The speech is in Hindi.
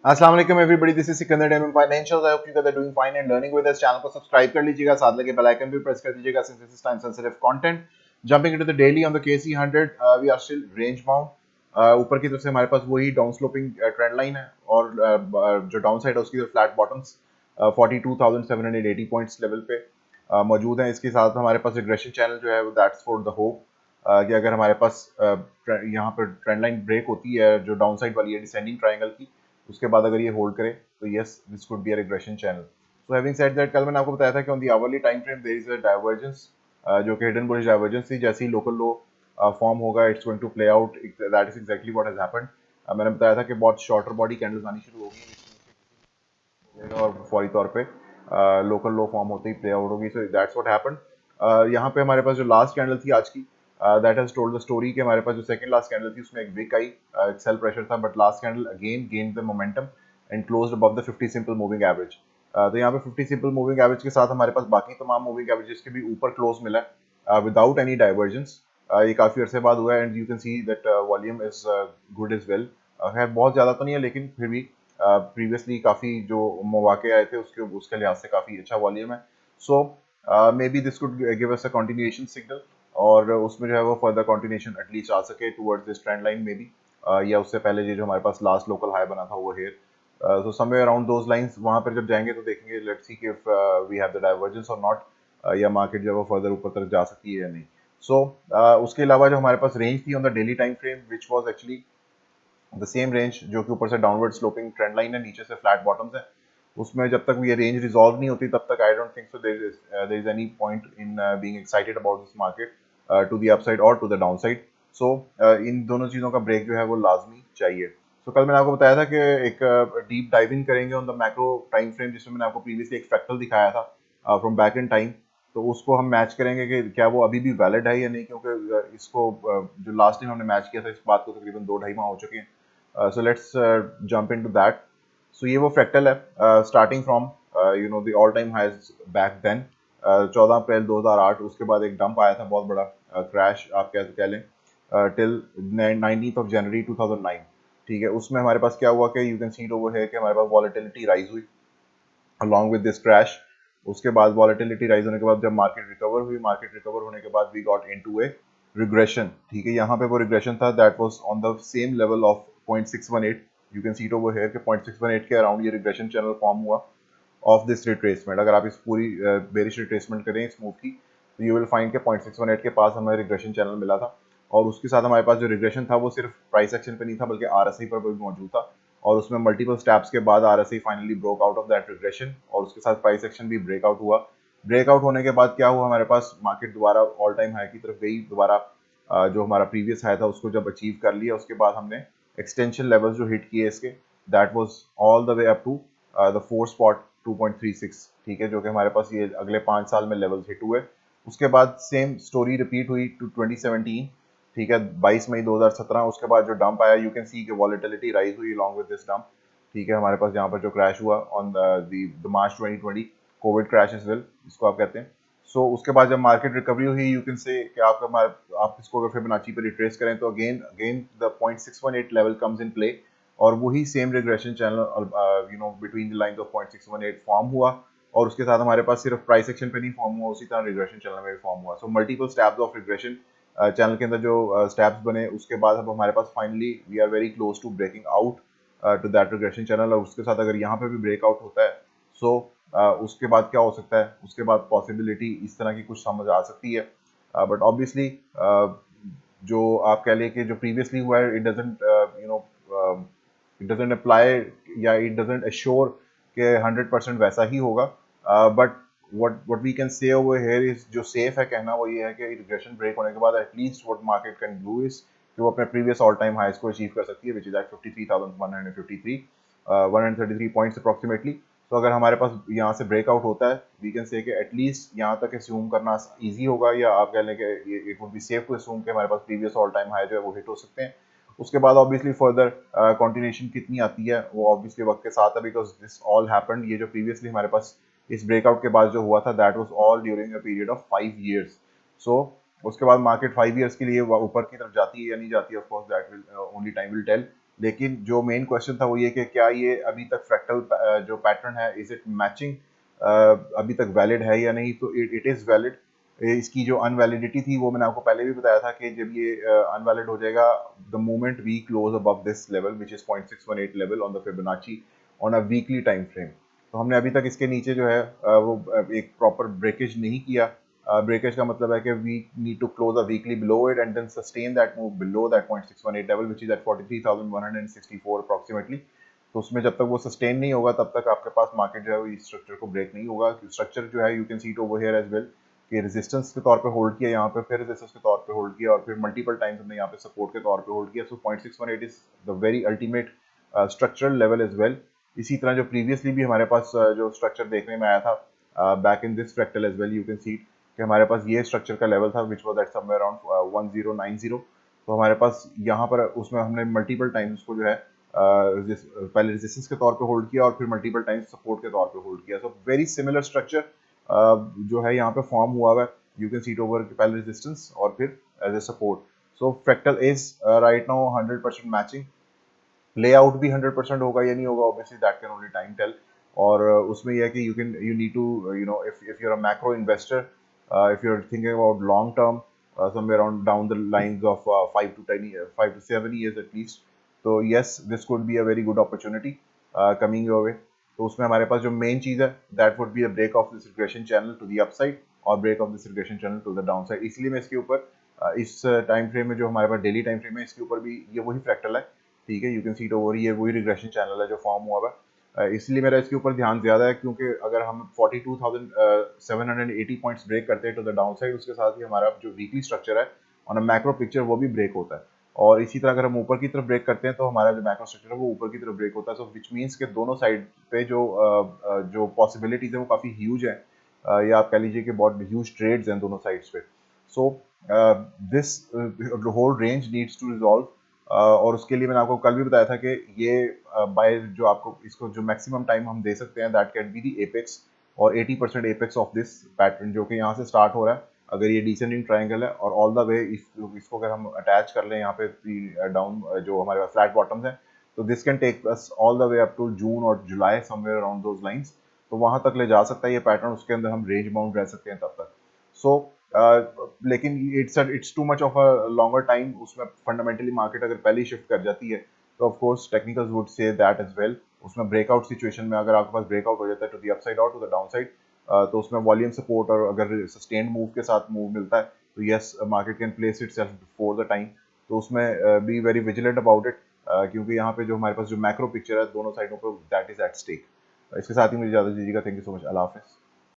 अस्सलाम वालेकुम everybody, this is Sikandar time financial. I hope you guys are doing fine and learning with us. Channel को सब्सक्राइब कर लीजिएगा, साथ लगे बेल आइकन भी प्रेस कर दीजिएगा since this is time sensitive content. Jumping into the daily on the KC 100, we are still range bound. ऊपर की तरफ से हमारे पास वही डाउन स्लोपिंग ट्रेंड लाइन है और जो डाउन साइड है उसकी तरफ फ्लैट बॉटम्स 42,780 पॉइंट्स लेवल पे मौजूद हैं। इसके साथ हमारे पास रिग्रेशन चैनल जो है वो दैट्स फॉर द होप कि अगर हमारे पास यहाँ पर ट्रेंड लाइन ब्रेक होती है जो डाउन साइड वाली है डिसेंडिंग ट्रायंगल की, उसके बाद अगर ये होल्ड करे तो yes this could be a regression channel. So having said that, कल मैंने आपको बताया था कि on the hourly time frame there is a divergence, जो कि हिडन बुलिश डाइवर्जेंस थी। जैसे ही लोकल लो फॉर्म होगा it's going to play out, that is exactly what has happened. मैंने बताया था कि बहुत शॉर्टर बॉडी कैंडल्स आनी शुरू होगी और फौरी तौर पे लोकल लो फॉर्म होते ही प्ले आउट होगी। So that's what happened. यहाँ पे हमारे पास जो लास्ट कैंडल थी आज की, that has told the story कि हमारे पास जो सेकंड लास्ट कैंडल थी उसमें एक विक आई, एक सेल प्रेशर था, but last candle again gain the momentum and closed above the 50 simple moving average. तो यहाँ पे 50 सिंपल मूविंग एवरेज के साथ हमारे पास बाकी तमाम मूविंग एवरेजेस के भी ऊपर क्लोज मिला है विदाउट एनी डाइवर्जेंस। ये काफी अरसे बाद हुआ है and you can see that volume is good is well. है बहुत ज्यादा तो नहीं है लेकिन फिर भी प्रीवियसली काफी जो मौके आए थे उसके लिहाज से काफी अच्छा वॉल्यूम है। So maybe this could give us a continuation signal और उसमें जो है वो फर्दर कंटिन्यूएशन एटलीस्ट आ सके टुवर्ड्स दिस ट्रेंड लाइन में भी, या उससे पहले ये जो हमारे पास लास्ट लोकल हाई बना था वो here, so somewhere around those lines वहां पर जब जाएंगे तो देखेंगे, let's see if we have the divergence और नॉट, या मार्केट जो है वो फर्दर ऊपर तरफ जा सकती है या नहीं। सो उसके अलावा जो हमारे पास रेंज थी on the daily time frame which was actually the same range जो कि ऊपर से डाउनवर्ड स्लोपिंग ट्रेंड लाइन है, नीचे से फ्लैट बॉटम्स है, उसमें जब तक ये रेंज रिजॉल्व नहीं होती तब तक I don't think so there is any point in being excited about this market to the upside और टू द डाउनसाइड। सो इन दोनों चीज़ों का ब्रेक जो है वो लाजमी चाहिए। तो कल मैंने आपको बताया था कि एक डीप डाइविंग करेंगे on the macro time frame, जिसमें मैंने आपको प्रीवियसली एक फ्रैक्टल दिखाया था फ्रॉम बैक इन टाइम। तो उसको हम मैच करेंगे कि क्या वो अभी भी वैलिड है या नहीं, क्योंकि इसको जो लास्ट टाइम हमने मैच किया था इस बात को तकरीबन 2-2.5 माह हो चुके हैं। So let's jump into that. So ये वो फ्रैक्टल है starting from you know the all time highs back then 14 April 2008। उसके बाद एक डंप आया था, बहुत बड़ा क्रैश आप कह लें, टिल 19th ऑफ जनवरी 2009। ठीक है, उसमें हमारे पास क्या हुआ कि you can see it over है कि हमारे पास वॉलेटिलिटी राइज हुई अलॉन्ग विद दिस क्रैश। उसके बाद वॉलेटिलिटी राइज होने के बाद जब मार्केट रिकवर हुई, मार्केट रिकवर होने के बाद we got into a regression. ठीक है, यहाँ पे वो रिग्रेशन था that was on the same level of 0.618। You can see it over here के 0.618 के अराउंड ये रिग्रेशन चैनल फॉर्म हुआ ऑफ दिस रिट्रेसमेंट। अगर आप इस पूरी बेरिश रिट्रेसमेंट करें इस मूव की तो यू विल फाइंड के 0.618 के पास हमें रिग्रेशन चैनल मिला था। और उसके साथ हमारे पास जो रिग्रेशन था वो सिर्फ प्राइस एक्शन पे नहीं था बल्कि आरएसआई पर भी मौजूद था, और उसमें मल्टीपल स्टेप्स के बाद RSI finally broke out of that regression और उसके साथ प्राइस एक्शन भी ब्रेकआउट हुआ। ब्रेकआउट होने के बाद क्या हुआ, हमारे पास मार्केट दोबारा ऑल टाइम हाई की तरफ गई, दोबारा जो हमारा प्रीवियस हाई था उसको जब अचीव कर लिया उसके बाद हमने एक्सटेंशन लेवल्स जो हिट किए इसके, that was all the way up to the 4 spot 2.36। ठीक है, जो कि हमारे पास ये अगले 5 साल में लेवल्स हिट हुए। उसके बाद सेम स्टोरी रिपीट हुई टू 2017। ठीक है, 22 मई 2017। उसके बाद जो डंप आया, यू कैन सी कि वॉलेटिलिटी राइज हुई अलॉन्ग विद दिस डंप। ठीक है, हमारे पास यहाँ पर जो क्रैश हुआ on the March 2020 Covid crash is well इसको आप कहते हैं। सो उसके बाद जब मार्केट रिकवरी हुई, यू कैन से कि आप इसको अगर फिबोनाची पे रिट्रेस करें तो again again the 0.618 level comes in play और वही same regression channel you know between the lines of 0.618 form हुआ। और उसके साथ हमारे पास सिर्फ प्राइस एक्शन पे नहीं फॉर्म हुआ, उसी तरह रिग्रेशन चैनल में भी फॉर्म हुआ। So multiple steps of regression channel के अंदर जो स्टेप्स बने, उसके बाद अब हमारे पास finally we are very close to breaking out to that regression channel. और उसके साथ अगर यहाँ पे भी ब्रेकआउट होता है सो उसके बाद क्या हो सकता है, उसके बाद पॉसिबिलिटी इस तरह की कुछ समझ आ सकती है। बट ऑब्वियसली जो आप कह लें कि जो प्रीवियसली हुआ है it doesn't you know it doesn't apply या इट डजंट एश्योर कि 100% वैसा ही होगा। But what we can say over here is जो सेफ है कहना वो ये है कि रिग्रेशन ब्रेक होने के बाद at least what market can do is कि वो अपने प्रीवियस ऑल टाइम हाईज को अचीव कर सकती है which is at 53,153 133 points approximately. तो अगर हमारे पास यहाँ से ब्रेकआउट होता है वी कैन से कि एटलीस्ट यहाँ तक एज्यूम करना ईजी होगा, या आप कह लें कि it would be safe to assume कि हमारे पास प्रीवियस ऑल टाइम हाई जो है वो हिट हो सकते हैं। उसके बाद ऑब्वियसली फर्दर कंटिन्यूएशन कितनी आती है वो ऑब्वियसली वक्त के साथ है, बिकॉज दिस ऑल हैपेंड, ये जो प्रीवियसली हमारे पास इस ब्रेकआउट के बाद जो हुआ था that was all during a period of 5 years. So उसके बाद मार्केट 5 इयर्स के लिए ऊपर की तरफ जाती है या नहीं जाती है, of course that will only time will tell. लेकिन जो मेन क्वेश्चन था वो ये कि क्या ये अभी तक फ्रैक्टल जो पैटर्न है इज इट मैचिंग, अभी तक वैलिड है या नहीं। तो इट इज़ वैलिड। इसकी जो अनवैलिडिटी थी वो मैंने आपको पहले भी बताया था कि जब ये अनवैलिड हो जाएगा the moment we close above this level which is 0.618 level on the Fibonacci on a weekly time frame. तो हमने अभी तक इसके नीचे जो है वो एक प्रॉपर ब्रेकेज नहीं किया। ब्रेकेज का मतलब है कि we need to close a weekly below it and then sustain that move below that 0.618 level which is at 43,164 approximately. तो उसमें जब तक वो सस्टेन नहीं होगा तब तक आपके पास मार्केट जो है वो इस स्ट्रक्चर को ब्रेक नहीं होगा। स्ट्रक्चर जो है you can see it over here as well कि रेजिस्टेंस के तौर पे होल्ड किया यहाँ पे, फिर रेजिस्टेंस के तौर पे होल्ड किया और फिर मल्टीपल टाइम्स हमने यहाँ पे सपोर्ट के तौर पे होल्ड किया। So 0.618 is the very ultimate structural level as well. इसी तरह जो प्रीवियसली भी हमारे पास जो स्ट्रक्चर देखने में आया था back in this fractal as well, you can see कि हमारे पास ये स्ट्रक्चर का लेवल था which was at somewhere around 1090। तो हमारे पास यहाँ पर उसमें हमने मल्टीपल टाइम्स उसको जो है पहले रेजिस्टेंस के तौर पे होल्ड किया और फिर मल्टीपल टाइम्स सपोर्ट के तौर पे होल्ड किया। सो वेरी सिमिलर स्ट्रक्चर जो है यहाँ पे फॉर्म हुआ हुआ है। You can see it over पहले रेजिस्टेंस और फिर as a support. So fractal is right now 100% matching. Layout भी 100% होगा या नहीं होगा, obviously that can only time tell. और उसमें यह है कि you need to you know if you are a macro investor, if you are thinking about long term somewhere around down the lines of 5 to 7 years at least, तो yes this could be a very good opportunity coming your way। तो उसमें हमारे पास जो मेन चीज़ है that would be a break of this regression channel to the upside और break of this regression channel to the downside. इसलिए मैं इसके ऊपर इस टाइम फ्रेम में जो हमारे पास डेली टाइम फ्रेम है इसके ऊपर भी ये वही फ्रैक्टल है, ठीक है। You can see it over, ये वही रिग्रेशन चैनल है जो फॉर्म हुआ है। इसलिए मेरा इसके ऊपर ध्यान ज़्यादा है क्योंकि अगर हम 42,780 पॉइंट्स ब्रेक करते हैं टू द डाउन साइड, उसके साथ ही हमारा जो वीकली स्ट्रक्चर है ऑन अ मैक्रो पिक्चर वो भी ब्रेक होता है। और इसी तरह अगर हम ऊपर की तरफ ब्रेक करते हैं तो हमारा जो मैक्रो स्ट्रक्चर है वो ऊपर की तरफ ब्रेक होता है। सो विच मीन्स के दोनों साइड पे जो पॉसिबिलिटीज़ है वो काफ़ी ह्यूज है, या आप कह लीजिए कि बहुत ह्यूज ट्रेड्स हैं दोनों साइड्स पे। So this whole range needs to resolve. और उसके लिए मैंने आपको कल भी बताया था कि ये बाय जो आपको इसको जो मैक्सिमम टाइम हम दे सकते हैं that can be the apex और 80% एपेक्स ऑफ दिस पैटर्न जो कि यहाँ से स्टार्ट हो रहा है। अगर ये डिसेंडिंग ट्रायंगल है और ऑल द वे इसको अगर हम अटैच कर लें यहाँ पे डाउन जो हमारे पास फ्लैट बॉटम्स हैं, तो this can take us all the way up to June और July somewhere around those lines. तो वहाँ तक ले जा सकता है ये पैटर्न, उसके अंदर हम रेंज बाउंड रह सकते हैं तब तक। सो लेकिन it's too much of a longer time. उसमें फंडामेंटली मार्केट अगर पहले ही शिफ्ट कर जाती है तो of course technicals would say that as well. उसमें ब्रेकआउट सिचुएशन में अगर आपके पास ब्रेकआउट हो जाता है टू द अपसाइड और टू द डाउन साइड, तो उसमें वॉल्यूम सपोर्ट और अगर सस्टेन्ड मूव के साथ मूव मिलता है तो yes market can place itself before the time. तो उसमें be very vigilant about it, क्योंकि यहाँ पे जो हमारे पास जो मैक्रो पिक्चर है दोनों साइडों पे दैट इज एट स्टेक। इसके साथ ही मुझे ज़्यादा दीजिएगा। Thank you so much. अल्लाह हाफिज़।